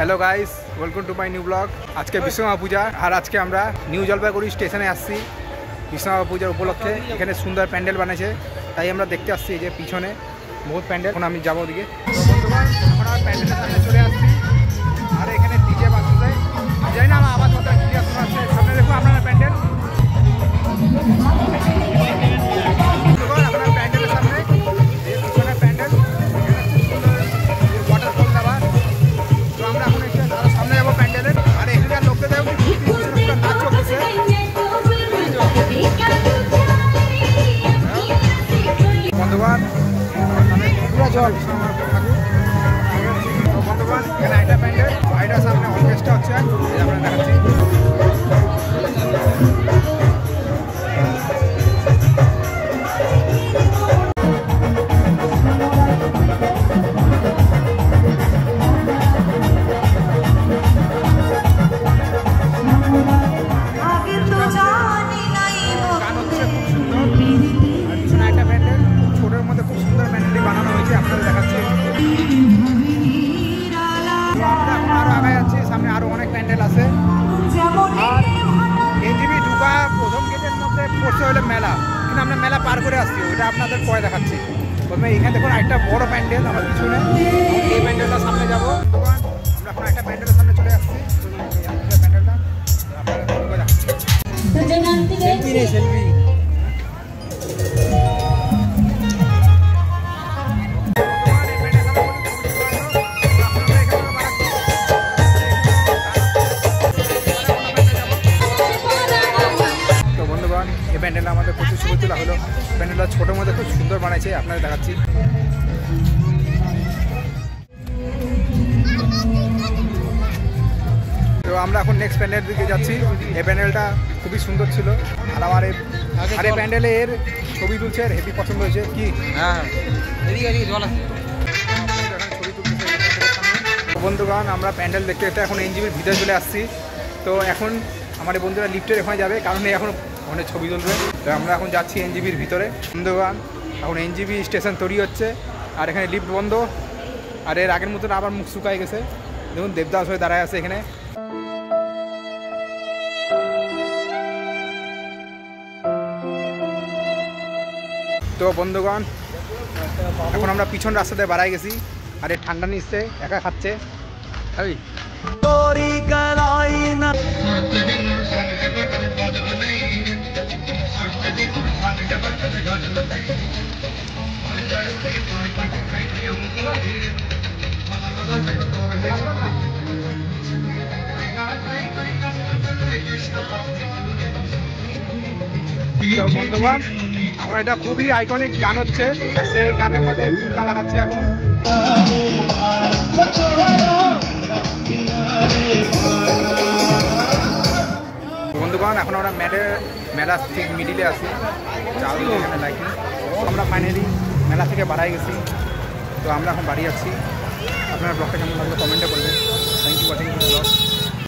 Hello guys, welcome to my new blog. आज के विश्वकर्मा पूजा और आज के আমরা নিউ জলপাইগুড়ি স্টেশনে আসছি বিশ্বকর্মা পূজার উপলক্ষে। এখানে সুন্দর প্যান্ডেল বানিয়েছে, তাই আমরা দেখতে আসছি যে পিছনে বহুত প্যান্ডেল। এখন আমি যাবো ওদিকে। বন্ধুগণ, আমরা প্যান্ডেলের সামনে চলে আসছি আর এখানে ডিজে বাজছে। জানি না আমার আওয়াজ কত ক্লিয়ার শোনা যাচ্ছে। সামনে দেখুন আপনারা প্যান্ডেল। আপনার প্যান্ডেলের সামনে পিছনে প্যান্ডেল, ওয়াটারফল দেওয়া। তো আমরা এখন এসে সামনে যাবো প্যান্ডেলের। আর এখানকার লোকদের দেখো পুরো নাচ চলতেছে। বন্ধুগণ, পুরো জল বন্ধুগণ, এখানে একটা প্যান্ডেল, বাইরের সামনে অর্কেস্ট্রা হচ্ছে, আমরা দেখাচ্ছি। সামনে আরো অনেক প্যান্ডেল আছে। আর এনজিবি ঢুকা প্রথম গেটের মধ্যে পড়ছে হলো মেলা, কিন্তু আমরা মেলা পার করে আসছি, ওইটা আপনাদের পরে দেখাচ্ছি। প্রথমে এখানে দেখুন একটা বড় প্যান্ডেল আমার পিছনে, এই প্যান্ডেলটার সামনে যাবো। আমরা এখন একটা প্যান্ডেলের সামনে চলে আসছি। প্যান্ডেলটা আপনারা সেলফি নেই, সেলফি। এই প্যান্ডেলটা আমাদের প্রচুর ছবি তোলা হলো। প্যান্ডেলটা ছোটোর মধ্যে খুব সুন্দর বানাইছে, আপনাদের দেখাচ্ছি। তো আমরা এখন নেক্সট প্যান্ডেলের দিকে যাচ্ছি। এই প্যান্ডেলটা খুবই সুন্দর ছিল আর আমার এই প্যান্ডেলে এর ছবি তুলছে, আর হেভি পছন্দ হয়েছে। কি ছবি তুলতেছে বন্ধুগণ। আমরা প্যান্ডেল দেখতে দেখতে এখন এনজিবির ভিতরে চলে আসছি। তো এখন আমার বন্ধুরা লিফটের ওখানে যাবে, কারণ এখন অনেক ছবি তুলবে। তো আমরা এখন যাচ্ছি এনজিবির ভিতরে। বন্ধুগণ, এখন এনজিবি স্টেশন তৈরি হচ্ছে আর এখানে লিফট বন্ধ। আর এর আগের মতন আবার মুখ শুকায় গেছে। দেখুন দেবদাস হয়ে দাঁড়ায় আছে এখানে। তো বন্ধুগণ, এখন আমরা পিছন রাস্তাতে বাড়াই গেছি আর এর ঠান্ডা নিচ্ছে, একা খাচ্ছে। বন্ধুগণ, আমার এটা খুবই আইকনিক গান হচ্ছে, সেই গানের মধ্যে লাগাচ্ছে এখন। বন্ধুগণ, এখন আমরা মেলা ঠিক মিডিলে আছি, চারদিকে এখানে লাইটিং। আমরা ফাইনালি মেলা থেকে বাড়াই গেছি। তো আমরা এখন বাড়ি যাচ্ছি। আপনার ব্লগটা কেমন লাগলো কমেন্টে বলবেন। Thank you watching this blog.